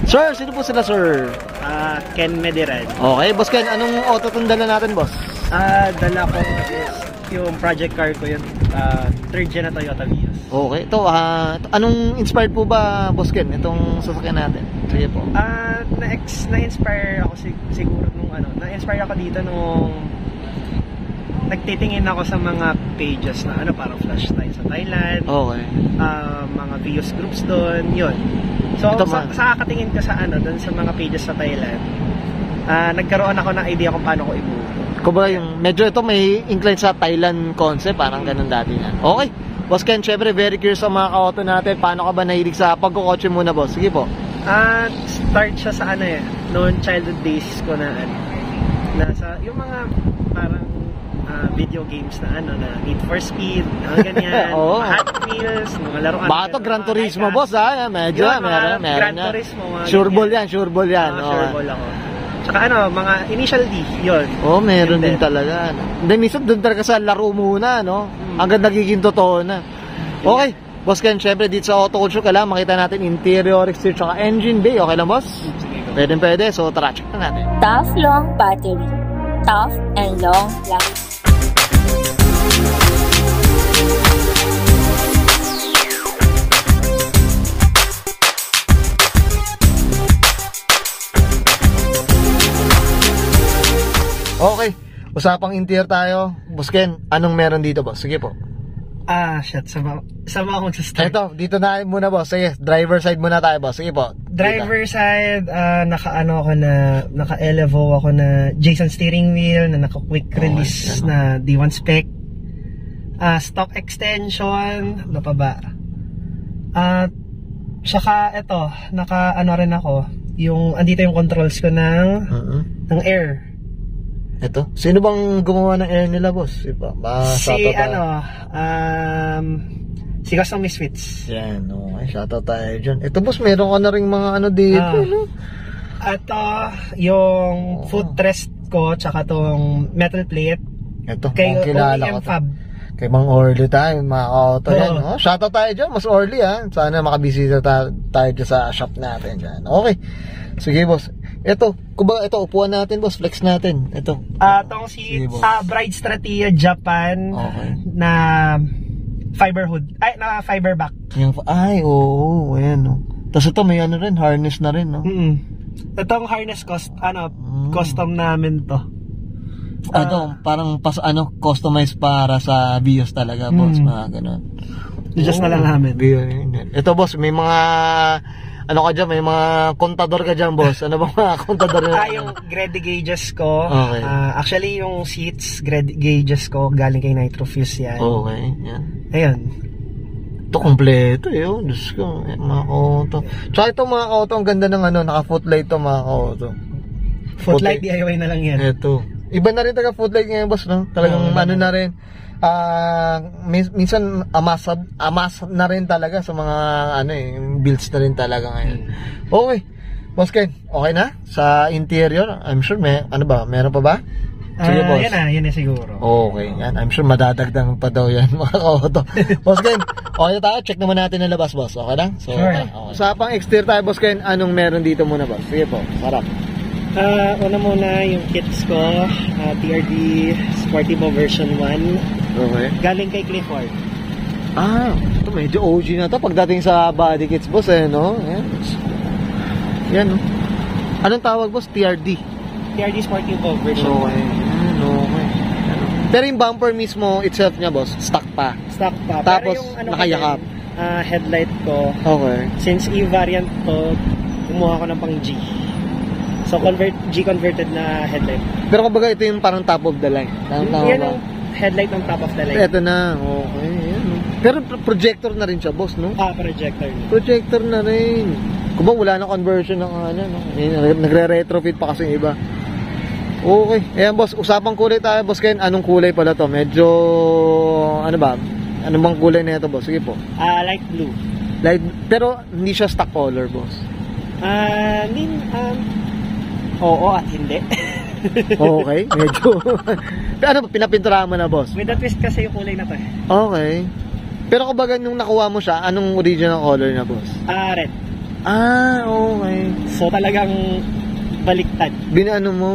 Sir, sino po sila, sir? Ken Mediran. Okay, boss Ken, anong auto itong dala natin, boss? Dala ko is yung project car ko yun. Third gen na Toyota Vios. Okay, ito, anong inspired po ba, boss Ken, itong sasakyan natin? Sige po. Na-inspire ako siguro nung na-inspire ako dito nung nagtitingin ako sa mga pages na parang flash tayo sa Thailand. Okay. Mga Vios groups doon, yun. So, sa kakatingin ko sa doon sa mga pages sa Thailand, nagkaroon ako ng idea kung paano ko ibuto. Kumbaga yung medyo ito may incline sa Thailand concept, parang ganun dati na. Okay. Boss Ken, syempre very curious sa mga ka-auto natin. Paano ka ba nahilig sa pagkukotse muna, boss? Sige po. Start siya sa noon childhood days ko na nasa yung mga parang video games na Need for Speed, ganyan, oh. Hot Wheels, mga laruan. Baka to Gran Turismo, boss, medyo, meron Gran Turismo, sure ball yan. Sure ball ako. Tsaka mga initial D, yun. Oh, meron din talaga. Hindi, minsan doon talaga sa laro muna, no? Hanggang nagiging totoo na. Okay, boss Ken, syempre dito sa Auto Culture ka lang, makita natin interior, exterior, tsaka engine bay. Okay lang, boss? Pwede. So, tara, check na natin. Tough long battery. Tough and long life. Okay, usapang interior tayo. Boss Ken, anong meron dito, boss? Sige po. Shit, sama akong sa start. Ito, dito na muna, boss. Sige, driver side muna tayo, boss. Sige po. Driver side, naka-Elevo ako na Jason steering wheel, na naka-quick release na D1 spec. Stock extension, ano pa ba? Tsaka ito, rin ako, andito yung controls ko ng air. Ito, sino bang gumawa ng air nila, boss? Si Custom Misfits. Yan, okay, shoutout tayo dyan. Ito, boss, meron ka na rin mga dito, no? Ito, yung footrest ko, tsaka tong metal plate. Ito, kay kilala ko Fab. Kay Mang Orly tayo, mga ka-auto yan. No? Shoutout tayo dyan, mas Orly Sana makabisita tayo dyan sa shop natin dyan. Okay, sige, boss. Ito, kumbaga ito, upuan natin, boss, flex natin. Ito. Itong sa Bride Stratia Japan na fiber hood. Na fiber back. Oo, ayan, no. Tapos ito, may rin, harness na rin, no? Itong harness custom namin to. Parang customized para sa Vios talaga, boss, mga ganun. Just na lang namin. Ito, boss, may mga ka dyan, may mga kontador ka dyan, boss. Ano ba mga kontador? Yung grade gauges ko. Okay. Actually, yung seats, grade gauges ko, galing kay Nitro Fuse yan. Okay, yan. Ayun. Ito, kompleto, yun. Diyos ko, mga auto. Tsaka ito, mga auto, ang ganda ng footlight to, mga auto. Footlight, DIY na lang yan. Ito. Iba na rin taga footlight ngayon, boss, no? Talagang na rin. Minsan amas na rin talaga sa mga builds na rin talaga ngayon. Okay, boss Ken, okay na sa interior? I'm sure meron pa ba? Sige, boss. Yan na siguro. Okay, yan. I'm sure madadagdag pa daw yan, mga ka-auto. Boss Ken, okay na tayo, check naman natin ang labas, boss. Okay lang? So, sure. Okay. Sa pang exterior tayo, boss Ken, anong meron dito muna, boss? Sige po, sarap. Una muna yung kits ko, TRD Sportivo version 1. Okay. Galing kay Clifford. Ito medyo OG na to pagdating sa body kits, boss, no? Yan, no? Anong tawag, boss? TRD Sportivo version 1. Okay. Pero yung bumper mismo itself niya, boss, stock pa. Tapos, pero yung nakayakap. Headlight ko, since E-variant to, kumuha ko ng pang G. So, G-converted na headlight. Pero kumbaga ito yung parang top of the line. Yan ang headlight ng top of the line. Ito na, okay. Yan. Pero projector na rin siya, boss, no? Projector. Projector na rin. Kumbaga wala na conversion ng no? Nagre-retrofit pa kasi yung iba. Okay. Ayan, boss, usapang kulay tayo, boss Ken. Anong kulay pala to? Medyo, anong bang kulay na ito, boss? Sige po. Light blue. Pero hindi siya stock color, boss. Oo at hindi. Okay, medyo. Pero pinapinturahan mo na, boss? With a twist kasi yung kulay na to. Okay. Pero kumbaga nung nakuha mo siya, anong original color na, boss? Red. Okay. So talagang baliktad. Binano mo.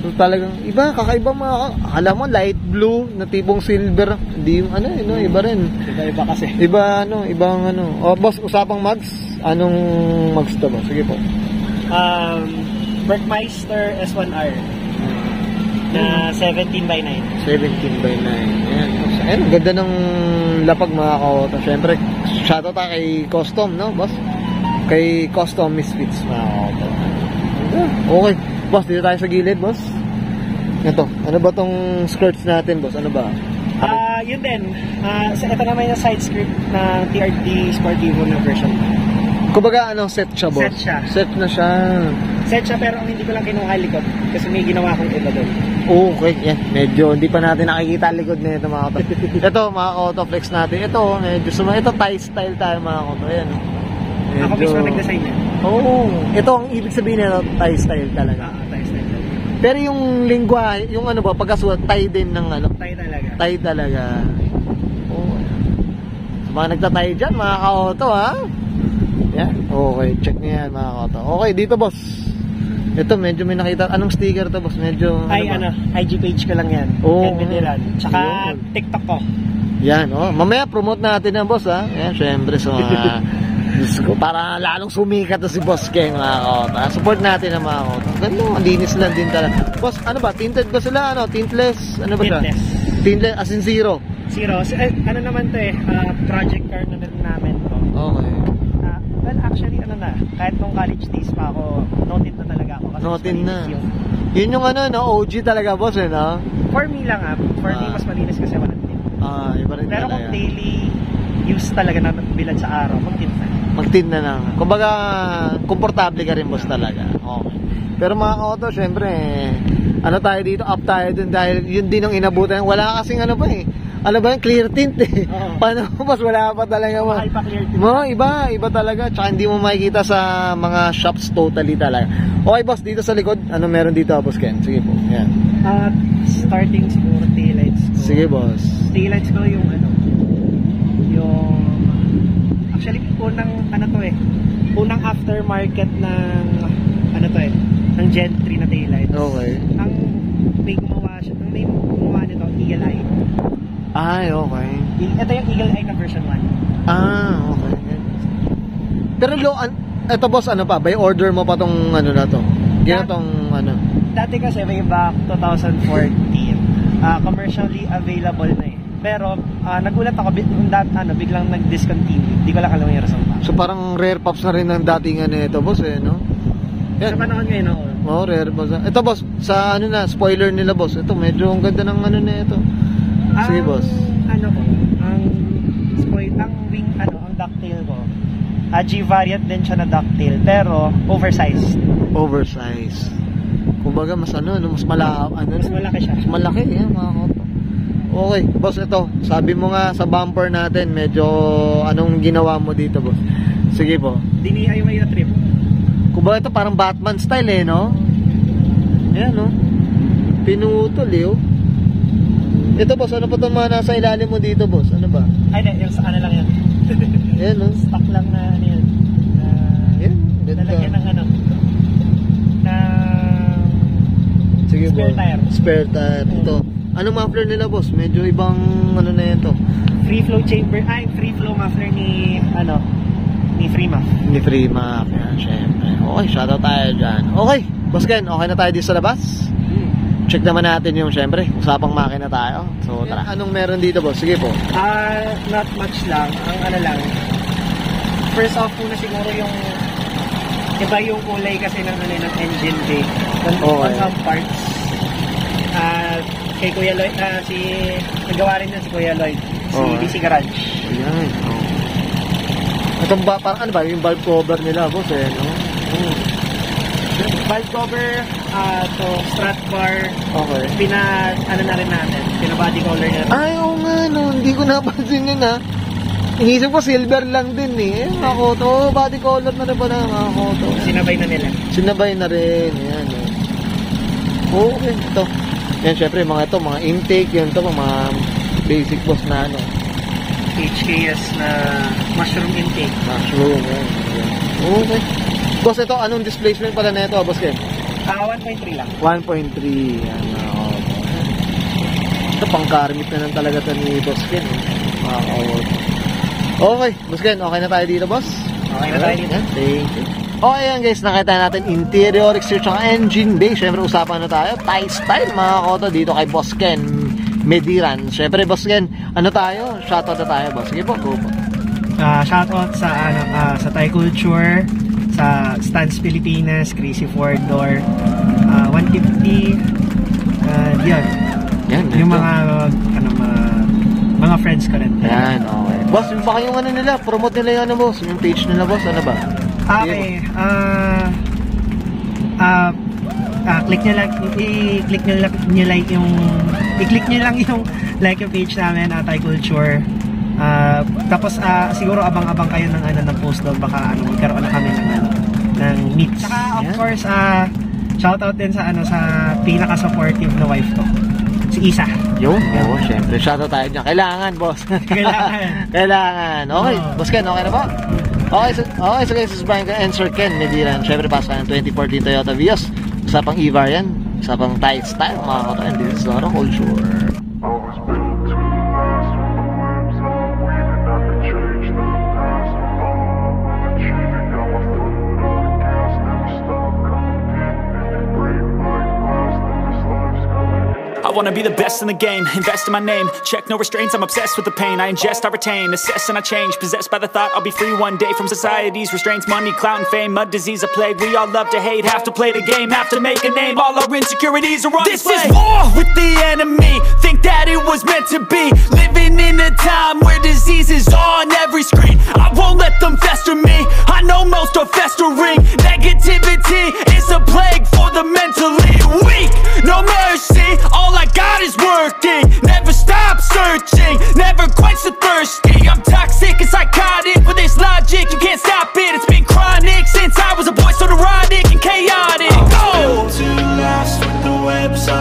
So, talagang iba, kakaiba mga, alam mo, light blue na tipong silver. Hindi yung ano, no, iba rin. Iba kasi. Iba, ano, ibang ano. O, boss, usapang mags. Anong mags to, boss? Sige po. Bergmeister S1R na 17x9. 17x9. Ayan. Ayan, ganda ng lapag mga kaoto. Siyempre, shoutout tayo kay Custom, no, boss? Kay Custom Misfits, mga kaoto. Okay. Boss, dito tayo sa gilid, boss. Ito, ano ba tong skirts natin, boss? Ano ba? Yun din. Ito naman yung side script na TRD Sportivo na version. Kumbaga, ano, set siya, boss? Set siya. Set na siya. Set siya, pero ang hindi ko lang kinuha likod kasi may ginawa akong iba doon. Okay, yan. Medyo hindi pa natin nakikita ang likod na ito, mga kaoto. Ito, mga kaoto flex natin. Ito, medyo ito, Thai style tayo, mga kaoto. Ayan. Medyo... Ako mismo nag-design yan. Oo. Ito, ang ibig sabihin nito, Thai style talaga. Thai style talaga. Pero yung lingwa, yung ano ba, pagkasuot, Thai din ng ano? Thai talaga. Thai talaga. Oo. So, mga nagtatay dyan, mga kaoto, ha? Yan. Okay, check nyo yan, mga kaoto. Okay, dito, boss. Ito, medyo may nakita. Anong sticker to, boss? Medyo, IG page ko lang yan. Oo. Tsaka TikTok ko. Yan, oh. Mamaya, promote natin yan, boss, ha? Yan, syempre, sa mga... Diyos ko, para lalong sumikat to si Boss Keng, mga kota. Support natin ang mga kota. Ganda, ang linis lang din talaga. Boss, ano ba? Tinted ba sila? Ano? Tintless? Ano ba siya? Tintless. Tintless, as in zero? Zero. Ano naman to project car na namin to. Okay. Well, actually, kahit nung college days pa ako, noted na talaga ako. Kasi noted na. Yun yung ano, no? OG talaga, boss, eh, no? For me lang, For me, mas malinis kasi walang tint. Iba rin pero talaga. Kung daily use talaga na bilad sa araw, mag-tint na. Mag-tint na lang. Kumbaga, komportable ka rin, boss, talaga. Okay. Pero mga ka-auto, syempre, ano tayo dito, up tayo dun dahil yun din ang inabutan. Wala kasing ano pa eh. Ano ba yung clear tint eh. Paano boss, wala pa talaga mo. Mahal pa clear tint. Iba talaga. Tsaka hindi mo makikita sa mga shops totally talaga. Okay, boss, dito sa likod, ano meron dito, boss Ken? Sige po. Yan. Starting siguro taillights ko. Sige, boss. Taillights ko yung actually unang aftermarket ng ng Gen 3 na taillights. Okay. Ang may gumawa nito Eagle Eye. Okay. Ito yung Eagle Eye na version 1. Okay. Pero ito boss, ano pa? By order mo pa tong ano na to? Ginatong ano? Dati kasi way back 2014, commercially available na eh. Pero nagulat ako biglang nag-discontinue. Hindi ko lang alam yung rason pa. So parang rare pops na rin ng datingan nito, boss, eh, no? Sa panahon ngayon, rare boss. Ito, boss, sa spoiler nila, boss. Ito, medyo ang ganda ng ano na ito. Sige, boss. Ang wing, ang ducktail ko. G-variant din siya na ducktail, pero oversized. Oversized. Kumbaga, mas mas malaki siya. Mas malaki, mga koto. Okay, boss, ito. Sabi mo nga sa bumper natin, medyo anong ginawa mo dito, boss? Sige po. Dinihay mo yung trim. Kumbaga ito parang Batman style, no? Ayan, no? Pinutol, Ito, boss, ano pa itong mga nasa ilalim mo dito, boss? Ano ba? Yung sa lang yan. Ayan, no? Stock lang na yan. Ayan, ganda. Nalagyan ng Sige, spare tire. Spare tire. Ito. Anong muffler nila, boss? Medyo ibang na ito. Free flow chamber. Free flow muffler ni Freemaf. Ni Freemaf. Yan, syempre. Okay, shoutout tayo dyan. Okay, boss Ken, okay na tayo dito sa labas? Check naman natin yung, syempre, usapang makina tayo. So, tara. Anong meron dito, boss? Sige po. Not much lang. Ang lang. First off muna siguro yung iba yung kulay kasi ng engine bay. On some parts. Kay Kuya Lloyd, nagawa rin yan si Kuya Lloyd. Si DC Garage. Ayan. Itong parang yung valve cover nila, boss, no? Valve cover, strut bar. Okay. Na rin natin. Pina-body color na rin. Oo nga, no. Hindi ko napansin yun, ha. Inisip ko silver lang din, mga koto. Body color na rin ba na, mga koto? Sinabay na nila. Sinabay na rin. Ayan, okay, ito. Yan, syempre, mga intake, yun to, mga basic boss na, HKS na mushroom intake. Mushroom, yan. Okay. Boss, ito, anong displacement pala na ito, Boss Ken? 1.3 lang. 1.3. Yan, ito, pang-karmit na lang talaga ito ni Boss Ken. Okay, Boss Ken, okay na tayo dito, boss? Okay na tayo dito. Thank you. Okay yan guys, nakita natin interior, exterior, at engine bay. Siyempre, usapan na tayo. Thai style, mga koto, dito kay Boss Ken Mediran. Siyempre, Boss Ken, ano tayo? Shoutout na tayo, boss. Sige po, go po. Shoutout sa sa Thai Culture, sa Stance Pilipinas, Crazy 4-door, 150, yun. Yan, Yung mga friends ko rin. Yan, okay. Boss, yung baka yung ano nila, promote nila yung ano, boss. Yung page nila, boss, ano ba? Okay, click nyo lang, i-click nyo lang yung like yung page namin, Thai Culture. Tapos siguro abang-abang kayo ng post doon, baka magkaroon na kami ng meet. Saka of course, shoutout din sa sa pinaka-supportive na wife ko, si Isa. Yun, syempre. Shoutout tayo dyan. Kailangan, boss. Kailangan. Okay, Boss Ken, okay na ba? Okay, so guys, this is Brian and Sir Ken Mediran. Syempre, pasok ng 2014 Toyota Vios. Usapang E-Variant, usapang Thai style, mga koto, and this is Auto Culture. I wanna be the best in the game, invest in my name. Check no restraints, I'm obsessed with the pain. I ingest, I retain, assess and I change. Possessed by the thought I'll be free one day from society's restraints. Money, clout and fame, a disease, a plague. We all love to hate, have to play the game, have to make a name. All our insecurities are on display. This is war with the enemy, think that it was meant to be. Living in a time where disease is on every screen. I won't let them fester me, I know most are festering. Negativity is a plague for the mentally weak. No mercy, all I got is working. Never stop searching, never quite so thirsty. I'm toxic and psychotic with this logic, you can't stop it. It's been chronic since I was a boy, so neurotic and chaotic. Built to last with the website.